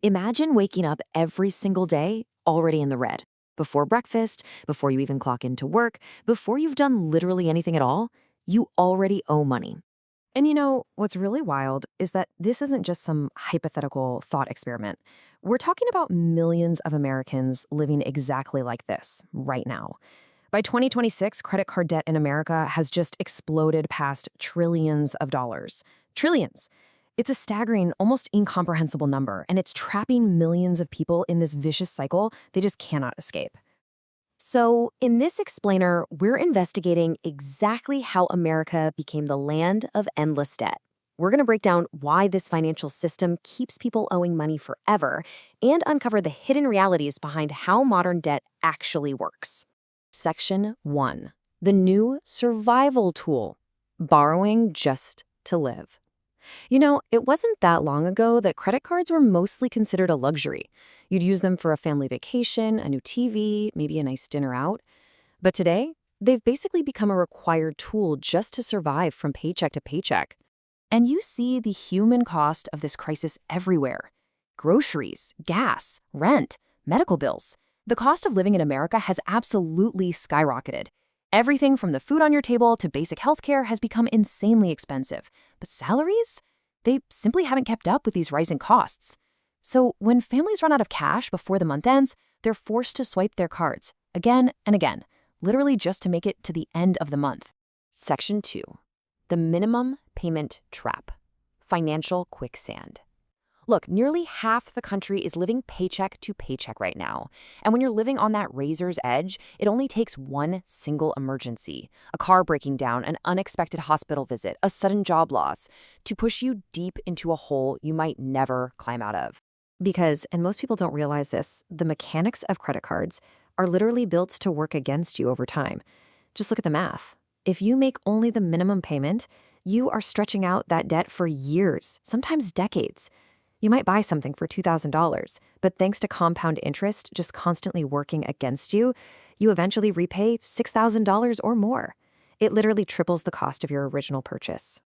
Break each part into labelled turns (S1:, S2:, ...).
S1: Imagine waking up every single day already in the red. Before breakfast, before you even clock into work, before you've done literally anything at all, you already owe money.
S2: And what's really wild is that this isn't just some hypothetical thought experiment. We're talking about millions of Americans living exactly like this right now. By 2026, credit card debt in America has just exploded past trillions of dollars. Trillions. It's a staggering, almost incomprehensible number, and it's trapping millions of people in this vicious cycle they just cannot escape.
S1: So, in this explainer, we're investigating exactly how America became the land of endless debt. We're going to break down why this financial system keeps people owing money forever and uncover the hidden realities behind how modern debt actually works. Section 1. The new survival tool: borrowing just to live. It wasn't that long ago that credit cards were mostly considered a luxury. You'd use them for a family vacation, a new TV, maybe a nice dinner out. But today, they've basically become a required tool just to survive from paycheck to paycheck. And you see the human cost of this crisis everywhere: groceries, gas, rent, medical bills. The cost of living in America has absolutely skyrocketed. Everything from the food on your table to basic healthcare has become insanely expensive. But salaries? They simply haven't kept up with these rising costs. So when families run out of cash before the month ends, they're forced to swipe their cards again and again, literally just to make it to the end of the month. Section 2. The minimum payment trap: financial quicksand. Look, nearly half the country is living paycheck to paycheck right now. And when you're living on that razor's edge, it only takes one single emergency: a car breaking down, an unexpected hospital visit, a sudden job loss, to push you deep into a hole you might never climb out of.
S2: Because, and most people don't realize this, the mechanics of credit cards are literally built to work against you over time. Just look at the math. If you make only the minimum payment, you are stretching out that debt for years, sometimes decades. You might buy something for $2,000, but thanks to compound interest just constantly working against you, you eventually repay $6,000 or more. It literally triples the cost of your original purchase.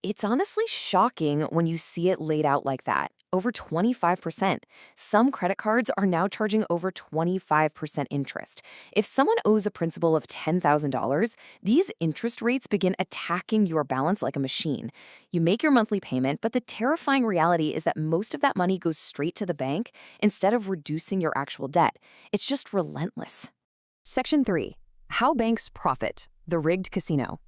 S1: It's honestly shocking when you see it laid out like that. Over 25%. Some credit cards are now charging over 25% interest. If someone owes a principal of $10,000, these interest rates begin attacking your balance like a machine. You make your monthly payment, but the terrifying reality is that most of that money goes straight to the bank instead of reducing your actual debt. It's just relentless.
S2: Section 3. How banks profit: the rigged casino.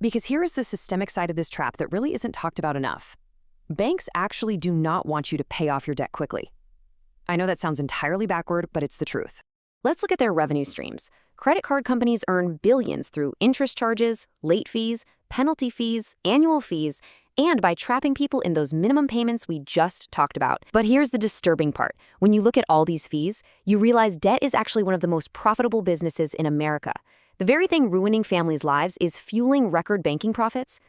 S2: Because here is the systemic side of this trap that really isn't talked about enough. Banks actually do not want you to pay off your debt quickly. I know that sounds entirely backward, but it's the truth.
S1: Let's look at their revenue streams. Credit card companies earn billions through interest charges, late fees, penalty fees, annual fees, and by trapping people in those minimum payments we just talked about. But here's the disturbing part. When you look at all these fees, you realize debt is actually one of the most profitable businesses in America. The very thing ruining families' lives is fueling record banking profits.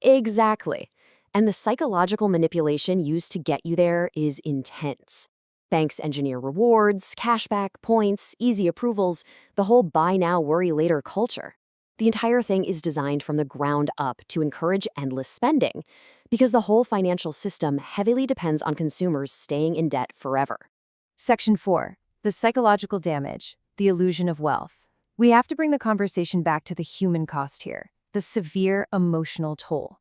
S1: Exactly. And the psychological manipulation used to get you there is intense. Banks engineer rewards, cashback, points, easy approvals, the whole buy now, worry later culture. The entire thing is designed from the ground up to encourage endless spending, because the whole financial system heavily depends on consumers staying in debt forever.
S2: Section 4. The psychological damage: the illusion of wealth. We have to bring the conversation back to the human cost here, the severe emotional toll.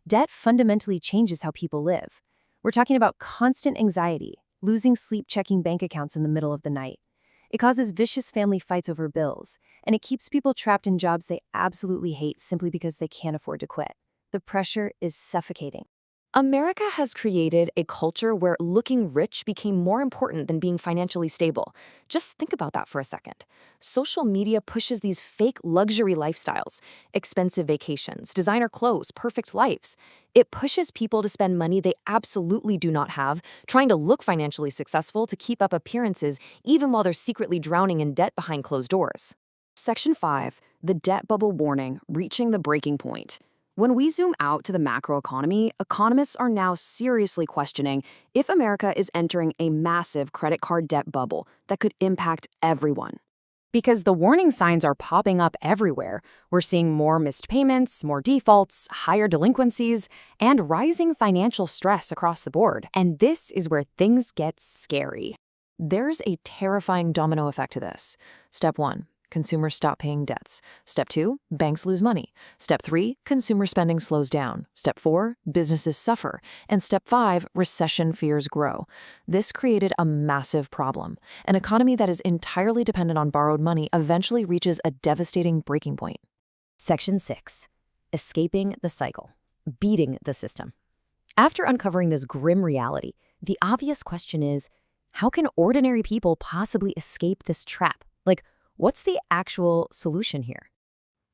S2: Debt fundamentally changes how people live. We're talking about constant anxiety, losing sleep checking bank accounts in the middle of the night. It causes vicious family fights over bills, and it keeps people trapped in jobs they absolutely hate simply because they can't afford to quit. The pressure is suffocating.
S1: America has created a culture where looking rich became more important than being financially stable. Just think about that for a second. Social media pushes these fake luxury lifestyles: expensive vacations, designer clothes, perfect lives. It pushes people to spend money they absolutely do not have, trying to look financially successful to keep up appearances, even while they're secretly drowning in debt behind closed doors. Section 5. The debt bubble warning: reaching the breaking point. When we zoom out to the macroeconomy, economists are now seriously questioning if America is entering a massive credit card debt bubble that could impact everyone. Because the warning signs are popping up everywhere. We're seeing more missed payments, more defaults, higher delinquencies, and rising financial stress across the board. And this is where things get scary.
S2: There's a terrifying domino effect to this. Step 1. Consumers stop paying debts. Step 2. Banks lose money. Step 3. Consumer spending slows down. Step 4. Businesses suffer. And Step 5. Recession fears grow. This created a massive problem. An economy that is entirely dependent on borrowed money eventually reaches a devastating breaking point.
S1: Section 6. Escaping the cycle. Beating the system. After uncovering this grim reality, the obvious question is, how can ordinary people possibly escape this trap? Like, what's the actual solution here?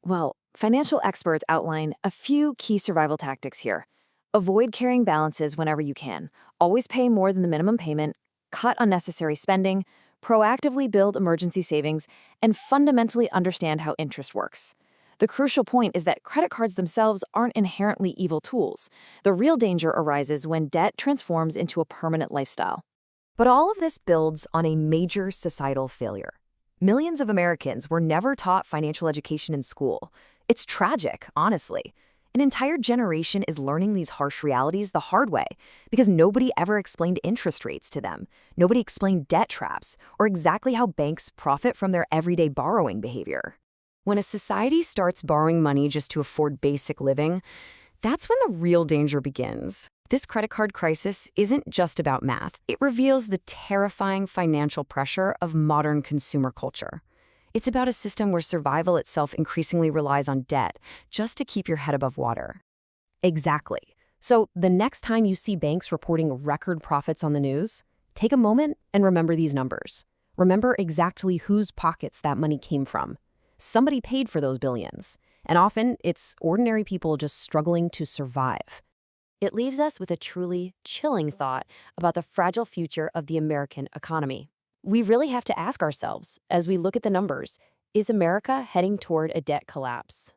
S2: Well, financial experts outline a few key survival tactics here. Avoid carrying balances whenever you can. Always pay more than the minimum payment, cut unnecessary spending, proactively build emergency savings, and fundamentally understand how interest works. The crucial point is that credit cards themselves aren't inherently evil tools. The real danger arises when debt transforms into a permanent lifestyle.
S1: But all of this builds on a major societal failure. Millions of Americans were never taught financial education in school. It's tragic, honestly. An entire generation is learning these harsh realities the hard way because nobody ever explained interest rates to them. Nobody explained debt traps or exactly how banks profit from their everyday borrowing behavior. When a society starts borrowing money just to afford basic living, that's when the real danger begins. This credit card crisis isn't just about math. It reveals the terrifying financial pressure of modern consumer culture. It's about a system where survival itself increasingly relies on debt just to keep your head above water. Exactly. So the next time you see banks reporting record profits on the news, take a moment and remember these numbers. Remember exactly whose pockets that money came from. Somebody paid for those billions. And often, it's ordinary people just struggling to survive. It leaves us with a truly chilling thought about the fragile future of the American economy. We really have to ask ourselves, as we look at the numbers, is America heading toward a debt collapse?